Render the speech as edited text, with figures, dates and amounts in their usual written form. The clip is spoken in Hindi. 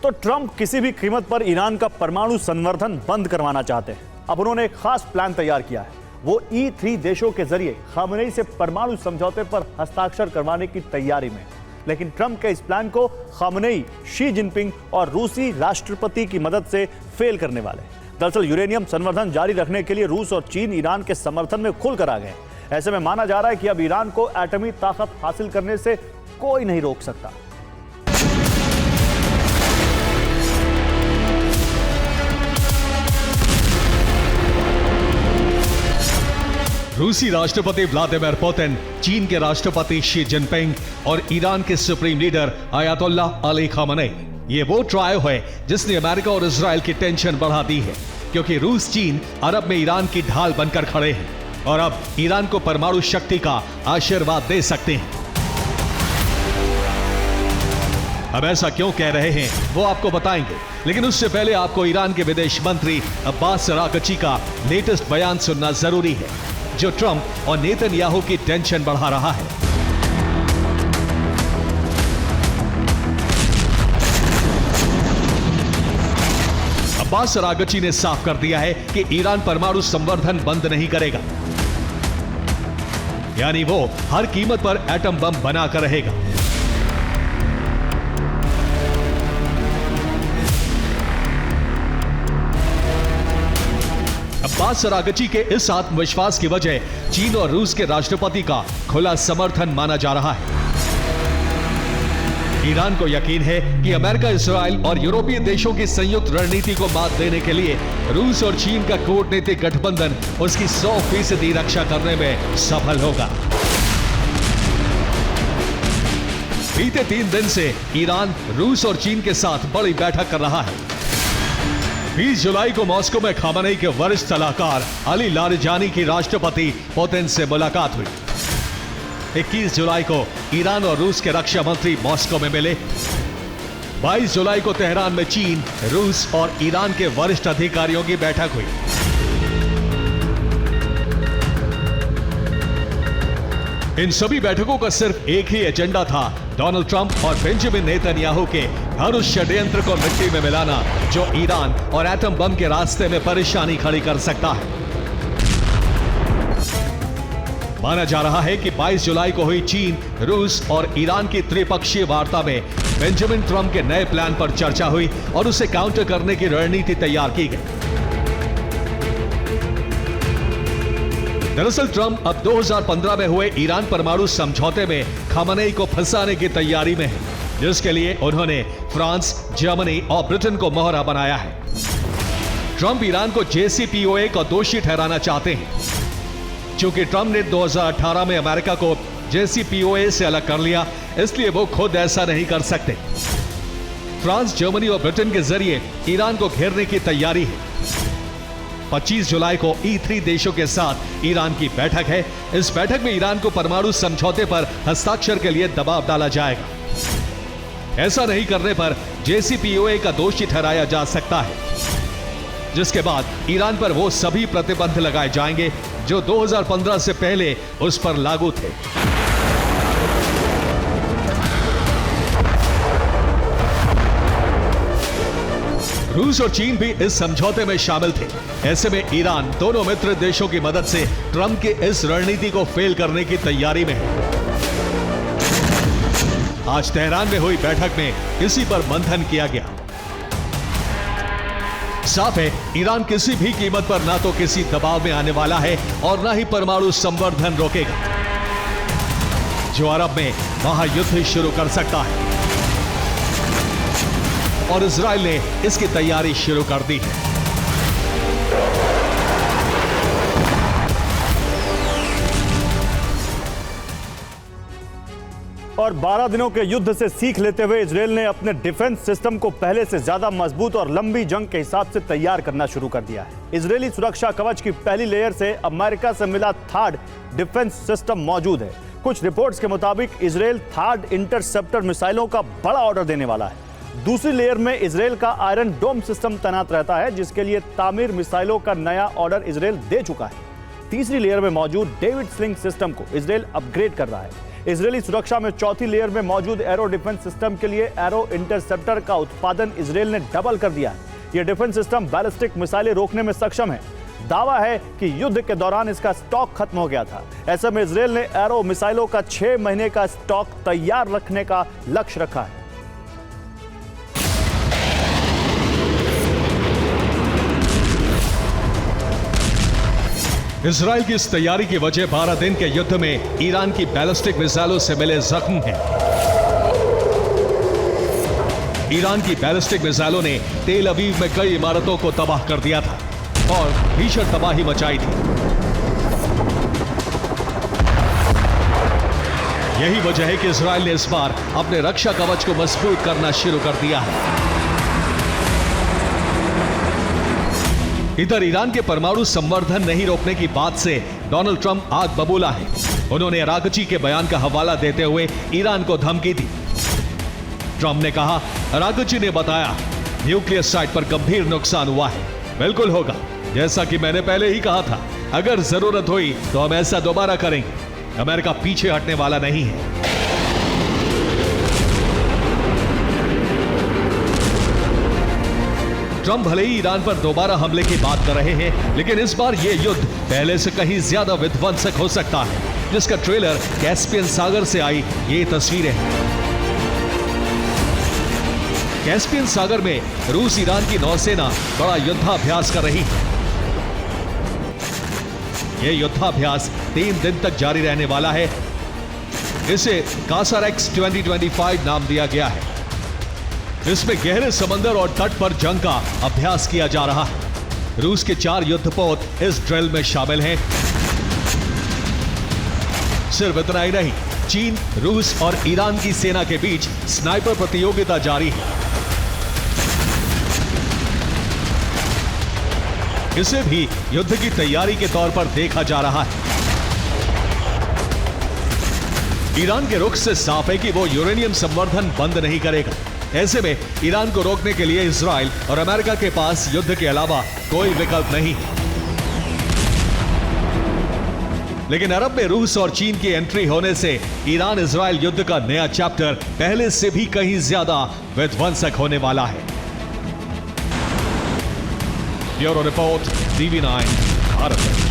तो ट्रंप किसी भी कीमत पर ईरान का परमाणु संवर्धन बंद करवाना चाहते हैं। अब उन्होंने एक खास प्लान तैयार किया है। वो E3 देशों के जरिए खामनेई से परमाणु समझौते पर हस्ताक्षर करवाने की तैयारी में। लेकिन ट्रंप के इस प्लान को खामनेई, शी जिनपिंग और रूसी राष्ट्रपति की मदद से फेल करने वाले। दरअसल यूरेनियम संवर्धन जारी रखने के लिए रूस और चीन ईरान के समर्थन में खुलकर आ गए। ऐसे में माना जा रहा है कि अब ईरान को एटमी ताकत हासिल करने से कोई नहीं रोक सकता। रूसी राष्ट्रपति व्लादिमीर पुतिन, चीन के राष्ट्रपति शी जिनपिंग और ईरान के supreme leader Ayatollah Ali Khamenei, ये वो ट्रायो है जिसने अमेरिका और इजराइल की टेंशन बढ़ा दी है, क्योंकि रूस चीन अरब में ईरान की ढाल बनकर खड़े हैं और अब ईरान को परमाणु शक्ति का आशीर्वाद दे सकते हैं। अब ऐसा क्यों कह रहे हैं वो आपको बताएंगे, लेकिन उससे पहले आपको ईरान के विदेश मंत्री अब्बास अरागची का लेटेस्ट बयान सुनना जरूरी है, जो ट्रंप और नेतन्याहू की टेंशन बढ़ा रहा है। अब्बास अरागची ने साफ कर दिया है कि ईरान परमाणु संवर्धन बंद नहीं करेगा, यानी वो हर कीमत पर एटम बम बनाकर रहेगा। अब्बास अरागची के इस आत्मविश्वास की वजह चीन और रूस के राष्ट्रपति का खुला समर्थन माना जा रहा है। ईरान को यकीन है कि अमेरिका, इजराइल और यूरोपीय देशों की संयुक्त रणनीति को मात देने के लिए रूस और चीन का कूटनीतिक गठबंधन उसकी 100% रक्षा करने में सफल होगा। बीते 3 दिन से ईरान रूस और चीन के साथ बड़ी बैठक कर रहा है। 20 जुलाई को मॉस्को में खामेनेई के वरिष्ठ सलाहकार अली लारिजानी की राष्ट्रपति पुतिन से मुलाकात हुई। 21 जुलाई को ईरान और रूस के रक्षा मंत्री मॉस्को में मिले। 22 जुलाई को तेहरान में चीन, रूस और ईरान के वरिष्ठ अधिकारियों की बैठक हुई। इन सभी बैठकों का सिर्फ एक ही एजेंडा था, डोनाल्ड ट्रंप और बेंजामिन नेतन्याहू के हर उस षड्यंत्र को मिट्टी में मिलाना जो ईरान और एटम बम के रास्ते में परेशानी खड़ी कर सकता है। माना जा रहा है कि 22 जुलाई को हुई चीन, रूस और ईरान की त्रिपक्षीय वार्ता में बेंजामिन ट्रंप के नए प्लान पर चर्चा हुई और उसे काउंटर करने की रणनीति तैयार की गई। दरअसल ट्रंप अब 2015 में हुए ईरान परमाणु समझौते में खामेनेई को फंसाने की तैयारी में है, जिसके लिए उन्होंने फ्रांस, जर्मनी और ब्रिटेन को मोहरा बनाया है। ट्रंप ईरान को JCPOA का दोषी ठहराना चाहते हैं। चूंकि ट्रंप ने 2018 में अमेरिका को JCPOA से अलग कर लिया, इसलिए वो खुद ऐसा नहीं कर सकते। फ्रांस, जर्मनी और ब्रिटेन के जरिए ईरान को घेरने की तैयारी है। 25 जुलाई को E3 देशों के साथ ईरान की बैठक है। इस बैठक में ईरान को परमाणु समझौते पर हस्ताक्षर के लिए दबाव डाला जाएगा। ऐसा नहीं करने पर JCPOA का दोषी ठहराया जा सकता है, जिसके बाद ईरान पर वो सभी प्रतिबंध लगाए जाएंगे जो 2015 से पहले उस पर लागू थे। रूस और चीन भी इस समझौते में शामिल थे। ऐसे में ईरान दोनों मित्र देशों की मदद से ट्रंप की इस रणनीति को फेल करने की तैयारी में है। आज तेहरान में हुई बैठक में इसी पर मंथन किया गया। साफ है, ईरान किसी भी कीमत पर ना तो किसी दबाव में आने वाला है और ना ही परमाणु संवर्धन रोकेगा, जो अरब में महायुद्ध शुरू कर सकता है। और इजराइल ने इसकी तैयारी शुरू कर दी है। और 12 दिनों के युद्ध से सीख लेते हुए इजराइल ने अपने डिफेंस सिस्टम को पहले से ज्यादा मजबूत और लंबी जंग के हिसाब से तैयार करना शुरू कर दिया है। इजरायली सुरक्षा कवच की पहली लेयर से अमेरिका से मिला थर्ड डिफेंस सिस्टम मौजूद है। कुछ रिपोर्ट्स के मुताबिक इजराइल थर्ड इंटरसेप्टर मिसाइलों का बड़ा ऑर्डर देने वाला है। दूसरी लेयर में इजराइल का आयरन डोम सिस्टम तैनात रहता है, जिसके लिए तामीर मिसाइलों का नया ऑर्डर इजराइल दे चुका है। तीसरी लेयर में मौजूद डेविड स्लिंग सिस्टम को इजराइल अपग्रेड कर रहा है। इजरायली सुरक्षा में चौथी लेयर में मौजूद एरो डिफेंस सिस्टम के लिए एरो इंटरसेप्टर का उत्पादन इजरायल ने डबल कर दिया है। यह डिफेंस सिस्टम बैलिस्टिक मिसाइलें रोकने में सक्षम है। दावा है कि युद्ध के दौरान इसका स्टॉक खत्म हो गया था। ऐसे में इजरायल ने एरो मिसाइलों का 6 महीने का स्टॉक तैयार रखने का लक्ष्य रखा है। इजराइल की इस तैयारी की वजह 12 दिन के युद्ध में ईरान की बैलिस्टिक मिसाइलों से मिले जख्म हैं। ईरान की बैलिस्टिक मिसाइलों ने तेल अवीव में कई इमारतों को तबाह कर दिया था और भीषण तबाही मचाई थी। यही वजह है कि इजराइल ने इस बार अपने रक्षा कवच को मजबूत करना शुरू कर दिया है। इधर ईरान के परमाणु संवर्धन नहीं रोकने की बात से डोनाल्ड ट्रंप आग बबूला है। उन्होंने अरागची के बयान का हवाला देते हुए ईरान को धमकी दी। ट्रंप ने कहा, अरागची ने बताया न्यूक्लियर साइट पर गंभीर नुकसान हुआ है। बिल्कुल होगा, जैसा कि मैंने पहले ही कहा था, अगर जरूरत हुई तो हम ऐसा दोबारा करेंगे। अमेरिका पीछे हटने वाला नहीं है। ट्रंप भले ही ईरान पर दोबारा हमले की बात कर रहे हैं, लेकिन इस बार यह युद्ध पहले से कहीं ज्यादा विध्वंसक हो सकता है, जिसका ट्रेलर कैस्पियन सागर से आई ये तस्वीरें हैं। कैस्पियन सागर में रूस ईरान की नौसेना बड़ा युद्धाभ्यास कर रही है। यह युद्धाभ्यास 3 दिन तक जारी रहने वाला है। इसे कासारेक्स 2025 नाम दिया गया है। इसमें गहरे समंदर और तट पर जंग का अभ्यास किया जा रहा है। रूस के 4 युद्धपोत इस ड्रिल में शामिल हैं। सिर्फ इतना ही नहीं, चीन, रूस और ईरान की सेना के बीच स्नाइपर प्रतियोगिता जारी है। इसे भी युद्ध की तैयारी के तौर पर देखा जा रहा है। ईरान के रुख से साफ है कि वो यूरेनियम संवर्धन बंद नहीं करेगा। ऐसे में ईरान को रोकने के लिए इजराइल और अमेरिका के पास युद्ध के अलावा कोई विकल्प नहीं है। लेकिन अरब में रूस और चीन की एंट्री होने से ईरान इजराइल युद्ध का नया चैप्टर पहले से भी कहीं ज्यादा विध्वंसक होने वाला है। Bureau report, TV9 Bharat.